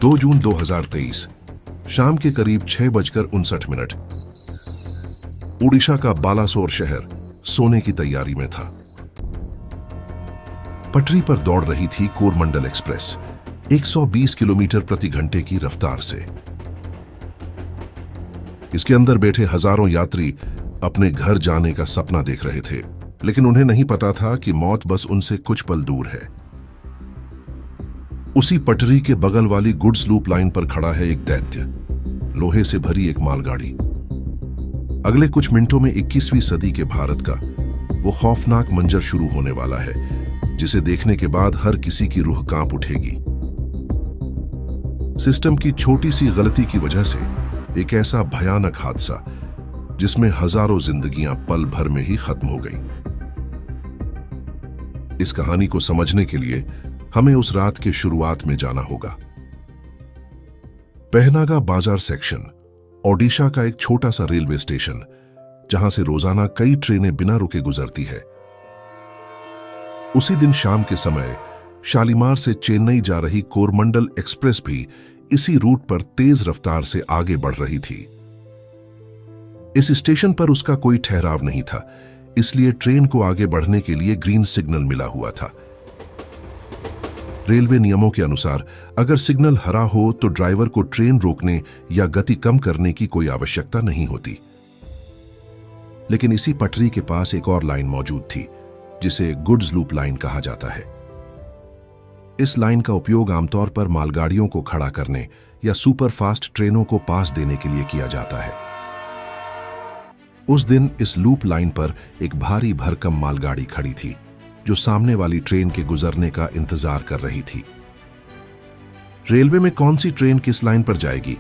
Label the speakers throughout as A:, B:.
A: 2 जून 2023 शाम के करीब 6:59 ओडिशा का बालासोर शहर सोने की तैयारी में था। पटरी पर दौड़ रही थी कोरमंडल एक्सप्रेस 120 किलोमीटर प्रति घंटे की रफ्तार से। इसके अंदर बैठे हजारों यात्री अपने घर जाने का सपना देख रहे थे, लेकिन उन्हें नहीं पता था कि मौत बस उनसे कुछ पल दूर है। उसी पटरी के बगल वाली गुड्स लूप लाइन पर खड़ा है एक दैत्य, लोहे से भरी एक मालगाड़ी। अगले कुछ मिनटों में 21वीं सदी के भारत का वो खौफनाक मंजर शुरू होने वाला है, जिसे देखने के बाद हर किसी की रूह कांप उठेगी। सिस्टम की छोटी सी गलती की वजह से एक ऐसा भयानक हादसा जिसमें हजारों जिंदगियां पल भर में ही खत्म हो गईं। इस कहानी को समझने के लिए हमें उस रात के शुरुआत में जाना होगा। पहनागा बाजार सेक्शन ओडिशा का एक छोटा सा रेलवे स्टेशन, जहां से रोजाना कई ट्रेनें बिना रुके गुजरती है। उसी दिन शाम के समय शालीमार से चेन्नई जा रही कोरमंडल एक्सप्रेस भी इसी रूट पर तेज रफ्तार से आगे बढ़ रही थी। इस स्टेशन पर उसका कोई ठहराव नहीं था, इसलिए ट्रेन को आगे बढ़ने के लिए ग्रीन सिग्नल मिला हुआ था। रेलवे नियमों के अनुसार अगर सिग्नल हरा हो तो ड्राइवर को ट्रेन रोकने या गति कम करने की कोई आवश्यकता नहीं होती। लेकिन इसी पटरी के पास एक और लाइन मौजूद थी, जिसे गुड्स लूप लाइन कहा जाता है। इस लाइन का उपयोग आमतौर पर मालगाड़ियों को खड़ा करने या सुपरफास्ट ट्रेनों को पास देने के लिए किया जाता है। उस दिन इस लूप लाइन पर एक भारी भरकम मालगाड़ी खड़ी थी, जो सामने वाली ट्रेन के गुजरने का इंतजार कर रही थी। रेलवे में कौन सी ट्रेन किस लाइन पर जाएगी,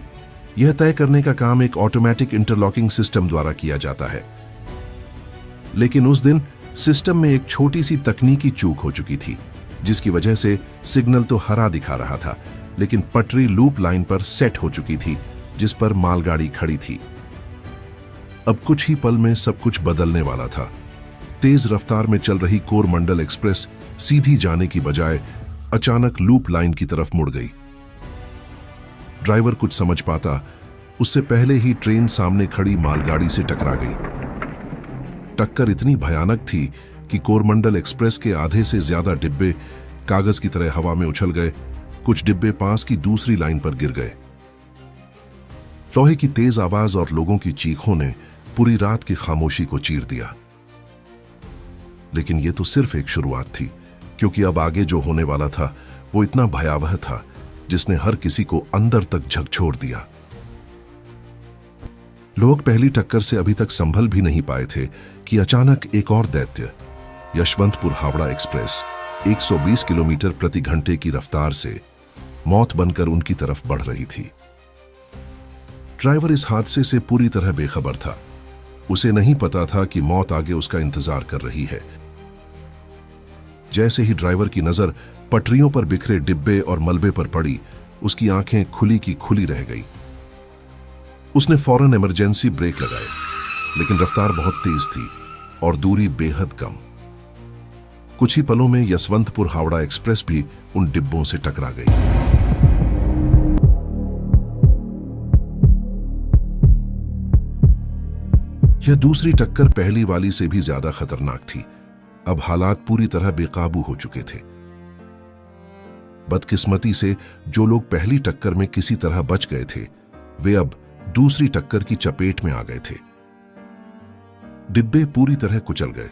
A: यह तय करने का काम एक ऑटोमेटिक इंटरलॉकिंग सिस्टम द्वारा किया जाता है। लेकिन उस दिन सिस्टम में एक छोटी सी तकनीकी चूक हो चुकी थी, जिसकी वजह से सिग्नल तो हरा दिखा रहा था, लेकिन पटरी लूप लाइन पर सेट हो चुकी थी, जिस पर मालगाड़ी खड़ी थी। अब कुछ ही पल में सब कुछ बदलने वाला था। तेज रफ्तार में चल रही कोरमंडल एक्सप्रेस सीधी जाने की बजाय अचानक लूप लाइन की तरफ मुड़ गई। ड्राइवर कुछ समझ पाता उससे पहले ही ट्रेन सामने खड़ी मालगाड़ी से टकरा गई। टक्कर इतनी भयानक थी कि कोरमंडल एक्सप्रेस के आधे से ज्यादा डिब्बे कागज की तरह हवा में उछल गए। कुछ डिब्बे पास की दूसरी लाइन पर गिर गए। लोहे की तेज आवाज और लोगों की चीखों ने पूरी रात की खामोशी को चीर दिया। लेकिन यह तो सिर्फ एक शुरुआत थी, क्योंकि अब आगे जो होने वाला था वो इतना भयावह था, जिसने हर किसी को अंदर तक झकझोर दिया। लोग पहली टक्कर से अभी तक संभल भी नहीं पाए थे कि अचानक एक और दैत्य, यशवंतपुर हावड़ा एक्सप्रेस 120 किलोमीटर प्रति घंटे की रफ्तार से मौत बनकर उनकी तरफ बढ़ रही थी। ड्राइवर इस हादसे से पूरी तरह बेखबर था। उसे नहीं पता था कि मौत आगे उसका इंतजार कर रही है। जैसे ही ड्राइवर की नजर पटरियों पर बिखरे डिब्बे और मलबे पर पड़ी, उसकी आंखें खुली की खुली रह गई। उसने फौरन इमरजेंसी ब्रेक लगाए, लेकिन रफ्तार बहुत तेज थी और दूरी बेहद कम। कुछ ही पलों में यशवंतपुर हावड़ा एक्सप्रेस भी उन डिब्बों से टकरा गई। यह दूसरी टक्कर पहली वाली से भी ज्यादा खतरनाक थी। अब हालात पूरी तरह बेकाबू हो चुके थे। बदकिस्मती से जो लोग पहली टक्कर में किसी तरह बच गए थे, वे अब दूसरी टक्कर की चपेट में आ गए थे। डिब्बे पूरी तरह कुचल गए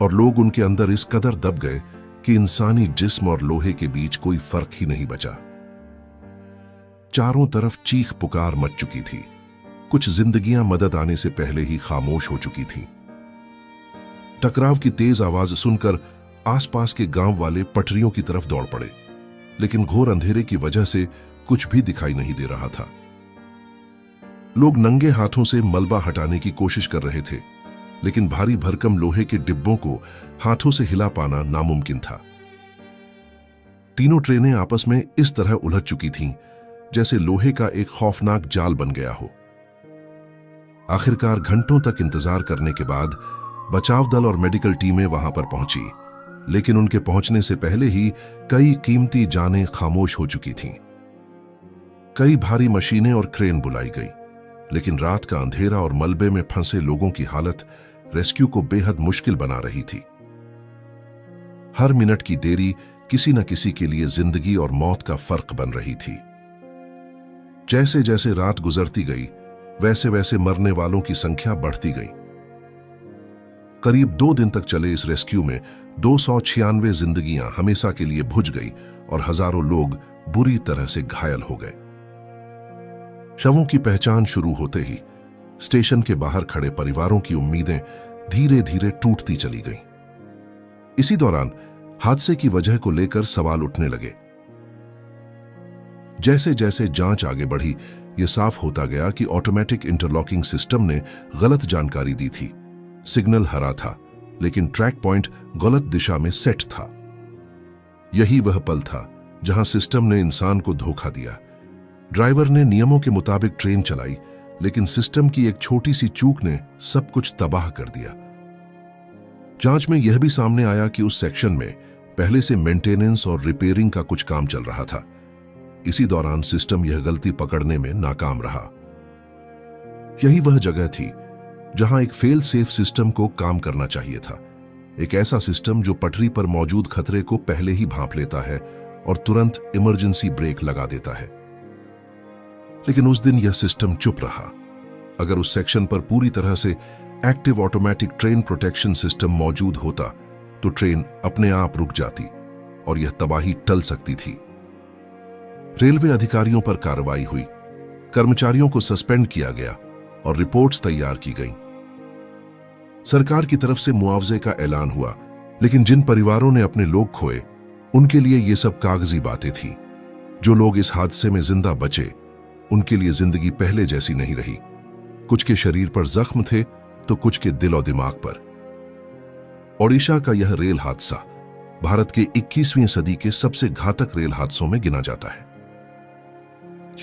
A: और लोग उनके अंदर इस कदर दब गए कि इंसानी जिस्म और लोहे के बीच कोई फर्क ही नहीं बचा। चारों तरफ चीख पुकार मच चुकी थी। कुछ जिंदगियां मदद आने से पहले ही खामोश हो चुकी थीं। टकराव की तेज आवाज सुनकर आसपास के गांव वाले पटरियों की तरफ दौड़ पड़े, लेकिन घोर अंधेरे की वजह से कुछ भी दिखाई नहीं दे रहा था। लोग नंगे हाथों से मलबा हटाने की कोशिश कर रहे थे, लेकिन भारी भरकम लोहे के डिब्बों को हाथों से हिला पाना नामुमकिन था। तीनों ट्रेनें आपस में इस तरह उलझ चुकी थीं, जैसे लोहे का एक खौफनाक जाल बन गया हो। आखिरकार घंटों तक इंतजार करने के बाद बचाव दल और मेडिकल टीमें वहां पर पहुंची, लेकिन उनके पहुंचने से पहले ही कई कीमती जानें खामोश हो चुकी थीं। कई भारी मशीनें और क्रेन बुलाई गई, लेकिन रात का अंधेरा और मलबे में फंसे लोगों की हालत रेस्क्यू को बेहद मुश्किल बना रही थी। हर मिनट की देरी किसी न किसी के लिए जिंदगी और मौत का फर्क बन रही थी। जैसे जैसे रात गुजरती गई, वैसे वैसे मरने वालों की संख्या बढ़ती गई। करीब 2 दिन तक चले इस रेस्क्यू में 296 जिंदगियां हमेशा के लिए बुझ गई और हजारों लोग बुरी तरह से घायल हो गए। शवों की पहचान शुरू होते ही स्टेशन के बाहर खड़े परिवारों की उम्मीदें धीरे धीरे टूटती चली गईं। इसी दौरान हादसे की वजह को लेकर सवाल उठने लगे। जैसे जैसे जांच आगे बढ़ी, यह साफ होता गया कि ऑटोमेटिक इंटरलॉकिंग सिस्टम ने गलत जानकारी दी थी। सिग्नल हरा था, लेकिन ट्रैक पॉइंट गलत दिशा में सेट था। यही वह पल था जहां सिस्टम ने इंसान को धोखा दिया। ड्राइवर ने नियमों के मुताबिक ट्रेन चलाई, लेकिन सिस्टम की एक छोटी सी चूक ने सब कुछ तबाह कर दिया। जांच में यह भी सामने आया कि उस सेक्शन में पहले से मेंटेनेंस और रिपेयरिंग का कुछ काम चल रहा था। इसी दौरान सिस्टम यह गलती पकड़ने में नाकाम रहा। यही वह जगह थी जहां एक फेल सेफ सिस्टम को काम करना चाहिए था। एक ऐसा सिस्टम जो पटरी पर मौजूद खतरे को पहले ही भांप लेता है और तुरंत इमरजेंसी ब्रेक लगा देता है। लेकिन उस दिन यह सिस्टम चुप रहा। अगर उस सेक्शन पर पूरी तरह से active automatic train protection system मौजूद होता तो ट्रेन अपने आप रुक जाती और यह तबाही टल सकती थी। रेलवे अधिकारियों पर कार्रवाई हुई, कर्मचारियों को सस्पेंड किया गया और रिपोर्ट्स तैयार की गईं। सरकार की तरफ से मुआवजे का ऐलान हुआ, लेकिन जिन परिवारों ने अपने लोग खोए, उनके लिए ये सब कागजी बातें थी। जो लोग इस हादसे में जिंदा बचे, उनके लिए जिंदगी पहले जैसी नहीं रही। कुछ के शरीर पर जख्म थे तो कुछ के दिल और दिमाग पर। ओडिशा का यह रेल हादसा भारत के 21वीं सदी के सबसे घातक रेल हादसों में गिना जाता है।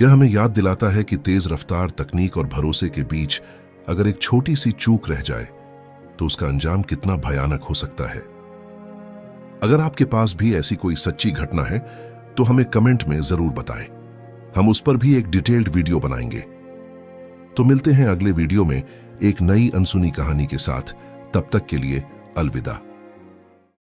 A: यह हमें याद दिलाता है कि तेज रफ्तार, तकनीक और भरोसे के बीच अगर एक छोटी सी चूक रह जाए तो उसका अंजाम कितना भयानक हो सकता है। अगर आपके पास भी ऐसी कोई सच्ची घटना है तो हमें कमेंट में जरूर बताएं। हम उस पर भी एक डिटेल्ड वीडियो बनाएंगे। तो मिलते हैं अगले वीडियो में एक नई अनसुनी कहानी के साथ। तब तक के लिए अलविदा।